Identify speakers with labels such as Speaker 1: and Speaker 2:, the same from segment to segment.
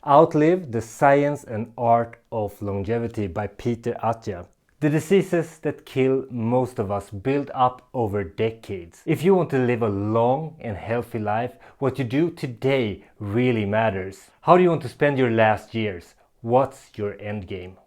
Speaker 1: Outlive: The Science and Art of Longevity by Peter Attia. The diseases that kill most of us build up over decades. If you want to live a long and healthy life, what you do today really matters. How do you want to spend your last years? What's your end game?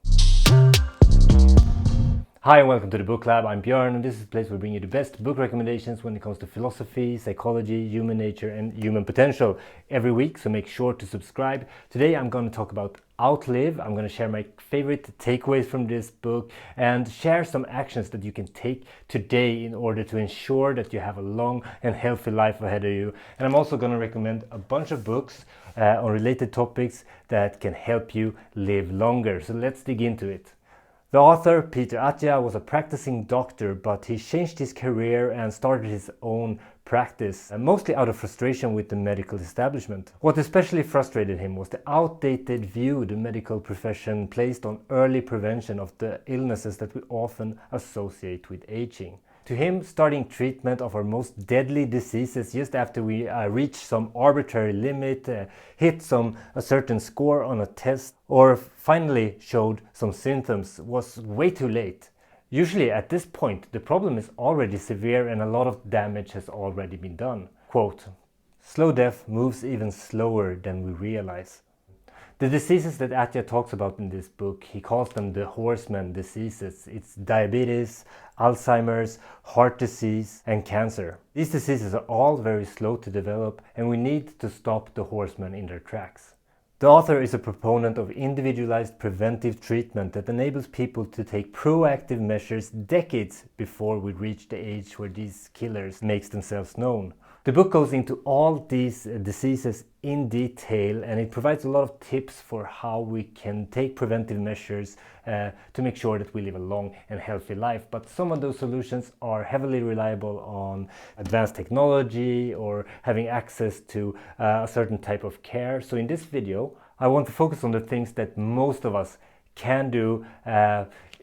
Speaker 1: Hi and welcome to the BookLab. I'm Björn, and this is a place where we bring you the best book recommendations when it comes to philosophy, psychology, human nature and human potential every week, so make sure to subscribe. Today I'm going to talk about Outlive. I'm going to share my favorite takeaways from this book and share some actions that you can take today in order to ensure that you have a long and healthy life ahead of you. And I'm also going to recommend a bunch of books on related topics that can help you live longer. So let's dig into it. The author, Peter Attia, was a practicing doctor, but he changed his career and started his own practice, mostly out of frustration with the medical establishment. What especially frustrated him was the outdated view the medical profession placed on early prevention of the illnesses that we often associate with aging. To him, starting treatment of our most deadly diseases just after we reach some arbitrary limit, hit a certain score on a test, or finally showed some symptoms was way too late. Usually at this point, the problem is already severe and a lot of damage has already been done. Quote, "Slow death moves even slower than we realize." The diseases that Attia talks about in this book, he calls them the horseman diseases. It's diabetes, Alzheimer's, heart disease, and cancer. These diseases are all very slow to develop, and we need to stop the horsemen in their tracks. The author is a proponent of individualized preventive treatment that enables people to take proactive measures decades before we reach the age where these killers make themselves known. The book goes into all these diseases in detail, and it provides a lot of tips for how we can take preventive measures to make sure that we live a long and healthy life. But some of those solutions are heavily reliable on advanced technology or having access to a certain type of care. So in this video, I want to focus on the things that most of us can do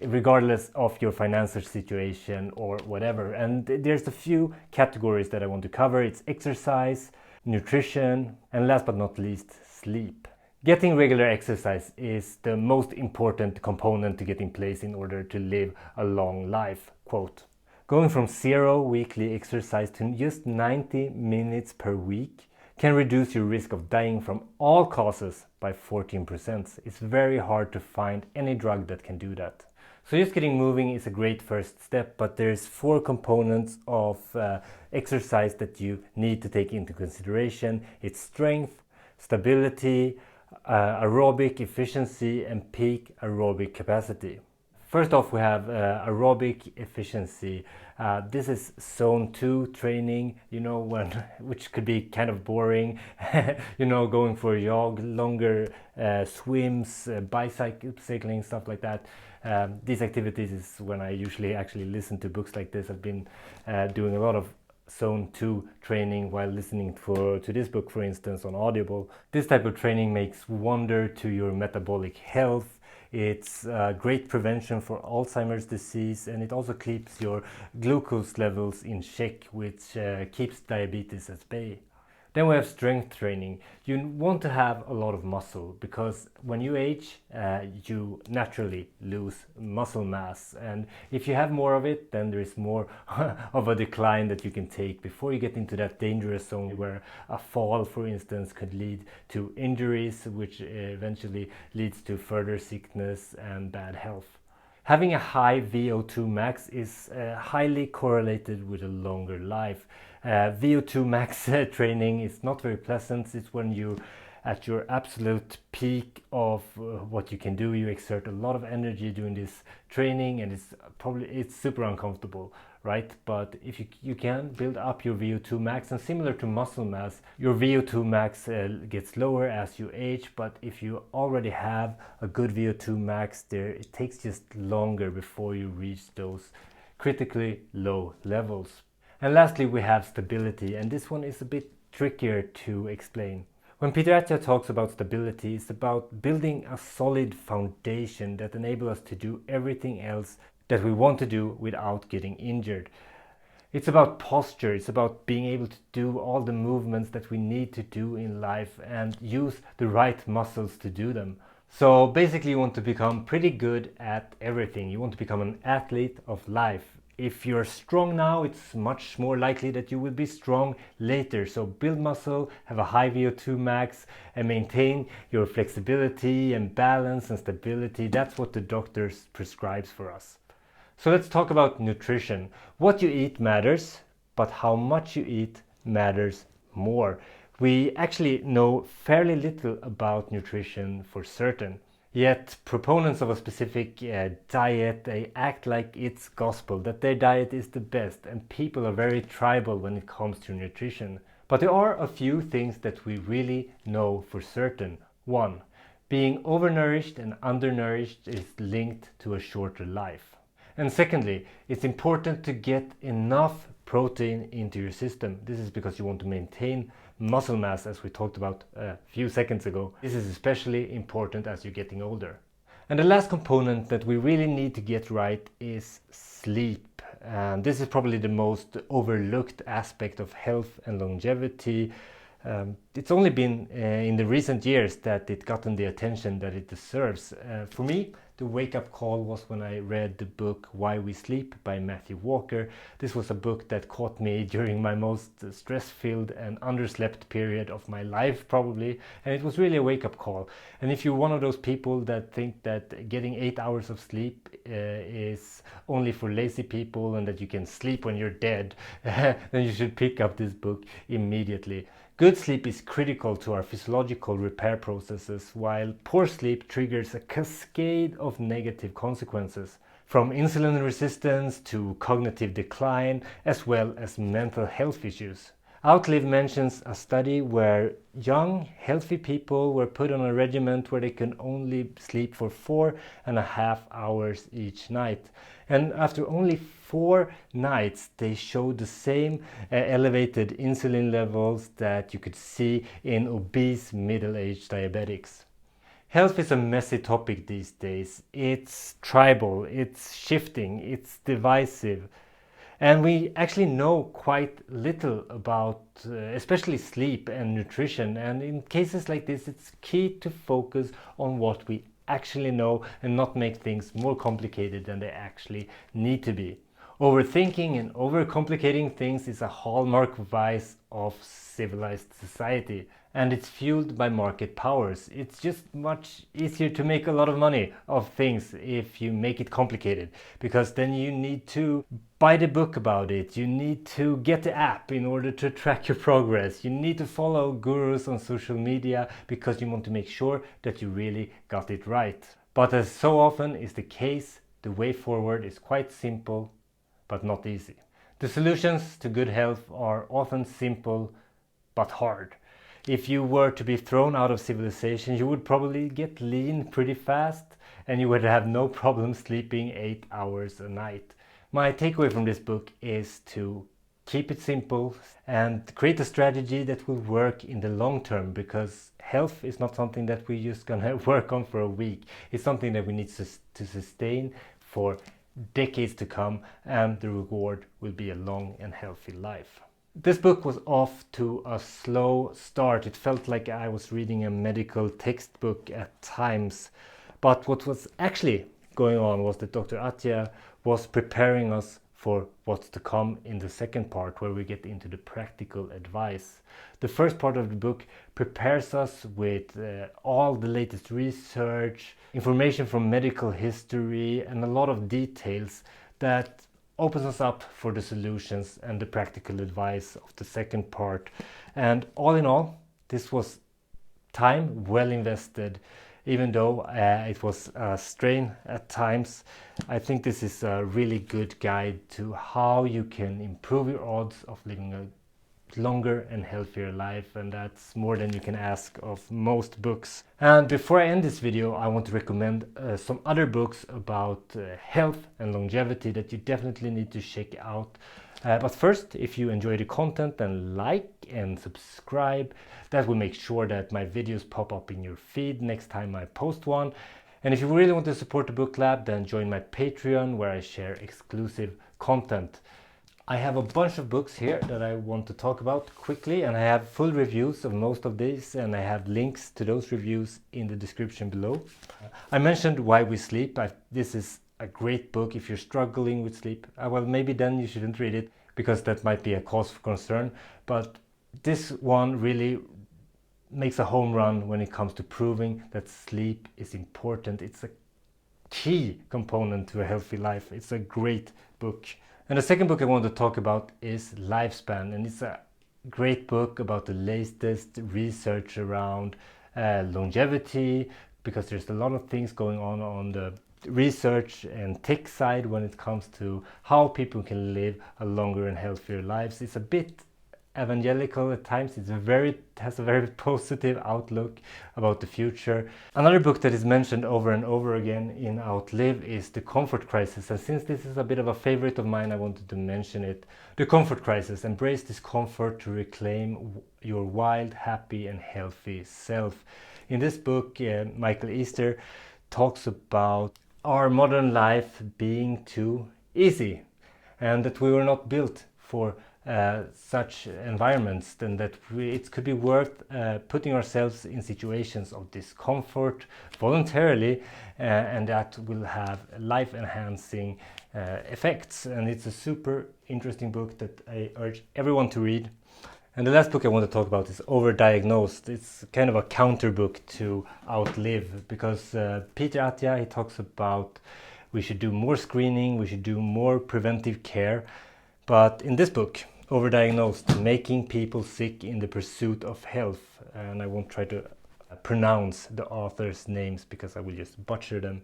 Speaker 1: regardless of your financial situation or whatever. And there's a few categories that I want to cover. It's exercise, nutrition, and last but not least, sleep. Getting regular exercise is the most important component to get in place in order to live a long life. Quote, "Going from 0 weekly exercise to just 90 minutes per week can reduce your risk of dying from all causes by 14%. It's very hard to find any drug that can do that." So just getting moving is a great first step, but there's 4 components of exercise that you need to take into consideration. It's strength, stability, aerobic efficiency, and peak aerobic capacity. First off, we have aerobic efficiency. This is zone 2 training, which could be kind of boring, going for a jog, longer swims, bicycling, stuff like that. These activities is when I usually actually listen to books like this. I've been doing a lot of zone 2 training while listening to this book, for instance, on Audible. This type of training makes wonder to your metabolic health. It's great prevention for Alzheimer's disease, and it also keeps your glucose levels in check, which keeps diabetes at bay. Then we have strength training. You want to have a lot of muscle because when you age, you naturally lose muscle mass. And if you have more of it, then there is more of a decline that you can take before you get into that dangerous zone where a fall, for instance, could lead to injuries, which eventually leads to further sickness and bad health. Having a high VO2 max is highly correlated with a longer life. VO2 max training is not very pleasant. It's when you're at your absolute peak of what you can do. You exert a lot of energy during this training, and it's super uncomfortable, right? But if you can build up your VO2 max, and similar to muscle mass, your VO2 max gets lower as you age. But if you already have a good VO2 max it takes just longer before you reach those critically low levels. And lastly, we have stability, and this one is a bit trickier to explain. When Peter Attia talks about stability, it's about building a solid foundation that enables us to do everything else that we want to do without getting injured. It's about posture, it's about being able to do all the movements that we need to do in life and use the right muscles to do them. So basically you want to become pretty good at everything. You want to become an athlete of life. If you're strong now, it's much more likely that you will be strong later. So build muscle, have a high VO2 max, and maintain your flexibility and balance and stability. That's what the doctors prescribes for us. So let's talk about nutrition. What you eat matters, but how much you eat matters more. We actually know fairly little about nutrition for certain. Yet proponents of a specific diet, they act like it's gospel, that their diet is the best, and people are very tribal when it comes to nutrition. But there are a few things that we really know for certain. 1. Being overnourished and undernourished is linked to a shorter life. And secondly, it's important to get enough protein into your system. This is because you want to maintain muscle mass, as we talked about a few seconds ago. This is especially important as you're getting older. And the last component that we really need to get right is sleep. And this is probably the most overlooked aspect of health and longevity. It's only been in the recent years that it gotten the attention that it deserves. For me, the wake-up call was when I read the book Why We Sleep by Matthew Walker. This was a book that caught me during my most stress-filled and underslept period of my life, probably, and it was really a wake-up call. And if you're one of those people that think that getting 8 hours of sleep is only for lazy people and that you can sleep when you're dead, then you should pick up this book immediately. Good sleep is critical to our physiological repair processes, while poor sleep triggers a cascade of negative consequences, from insulin resistance to cognitive decline, as well as mental health issues. Outlive mentions a study where young, healthy people were put on a regimen where they can only sleep for 4.5 hours each night. And after only 4 nights, they showed the same elevated insulin levels that you could see in obese middle-aged diabetics. Health is a messy topic these days. It's tribal, it's shifting, it's divisive. And we actually know quite little about especially sleep and nutrition. And in cases like this, it's key to focus on what we actually know and not make things more complicated than they actually need to be. Overthinking and overcomplicating things is a hallmark vice of civilized society, and it's fueled by market powers. It's just much easier to make a lot of money of things if you make it complicated, because then you need to buy the book about it, you need to get the app in order to track your progress, you need to follow gurus on social media because you want to make sure that you really got it right. But as so often is the case, the way forward is quite simple but not easy. The solutions to good health are often simple but hard. If you were to be thrown out of civilization, you would probably get lean pretty fast and you would have no problem sleeping 8 hours a night. My takeaway from this book is to keep it simple and create a strategy that will work in the long term, because health is not something that we're just gonna work on for a week. It's something that we need to sustain for decades to come, and the reward will be a long and healthy life. This book was off to a slow start. It felt like I was reading a medical textbook at times. But what was actually going on was that Dr. Attia was preparing us for what's to come in the second part, where we get into the practical advice. The first part of the book prepares us with all the latest research, information from medical history, and a lot of details that opens us up for the solutions and the practical advice of the second part. And all in all, this was time well invested. Even though it was a strain at times, I think this is a really good guide to how you can improve your odds of living a longer and healthier life, and that's more than you can ask of most books. And before I end this video, I want to recommend some other books about health and longevity that you definitely need to check out. But first, if you enjoy the content, then like and subscribe. That will make sure that my videos pop up in your feed next time I post one. And if you really want to support the BookLab, then join my Patreon, where I share exclusive content. I have a bunch of books here that I want to talk about quickly, and I have full reviews of most of these, and I have links to those reviews in the description below. I mentioned Why We Sleep. This is a great book if you're struggling with sleep. Well, maybe then you shouldn't read it, because that might be a cause for concern, but this one really makes a home run when it comes to proving that sleep is important. It's a key component to a healthy life. It's a great book. And the second book I want to talk about is Lifespan, and it's a great book about the latest research around longevity, because there's a lot of things going on the research and tech side when it comes to how people can live a longer and healthier lives. It's a bit evangelical at times. It has a very positive outlook about the future. Another book that is mentioned over and over again in Outlive is The Comfort Crisis, and since this is a bit of a favorite of mine, I wanted to mention it. The Comfort Crisis: Embrace discomfort to reclaim your wild, happy and healthy self. In this book, Michael Easter talks about our modern life being too easy, and that we were not built for such environments, then that it could be worth putting ourselves in situations of discomfort voluntarily, and that will have life-enhancing effects. And it's a super interesting book that I urge everyone to read. And the last book I want to talk about is Overdiagnosed. It's kind of a counter book to Outlive, because Peter Attia, he talks about we should do more screening, we should do more preventive care. But in this book, Overdiagnosed, Making People Sick in the Pursuit of Health, and I won't try to pronounce the authors' names because I will just butcher them,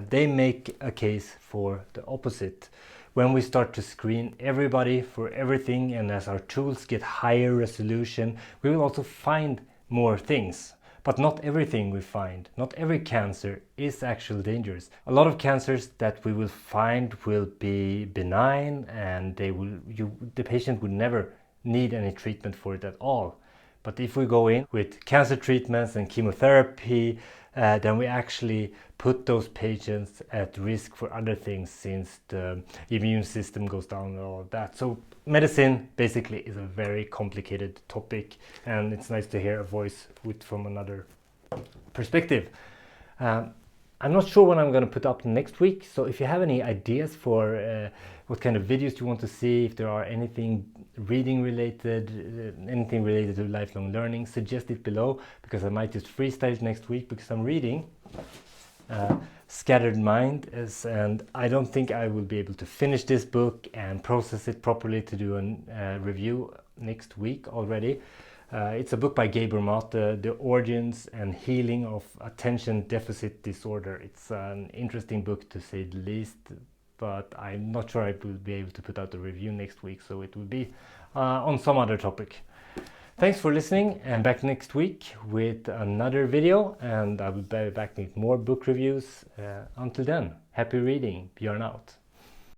Speaker 1: they make a case for the opposite. When we start to screen everybody for everything, and as our tools get higher resolution, we will also find more things. But not everything we find, not every cancer is actually dangerous. A lot of cancers that we will find will be benign, and the patient would never need any treatment for it at all. But if we go in with cancer treatments and chemotherapy, then we actually put those patients at risk for other things, since the immune system goes down and all of that. So medicine basically is a very complicated topic, and it's nice to hear a voice from another perspective. I'm not sure when I'm going to put up next week, so if you have any ideas for what kind of videos you want to see, if there are anything reading related, anything related to lifelong learning, suggest it below, because I might just freestyle it next week, because I'm reading Scattered Mind, and I don't think I will be able to finish this book and process it properly to do a review next week already. It's a book by Gabor Mate, The Origins and Healing of Attention Deficit Disorder. It's an interesting book to say the least, but I'm not sure I will be able to put out a review next week, so it will be on some other topic. Thanks for listening, and back next week with another video, and I will be back with more book reviews. Until then, happy reading. Björn out.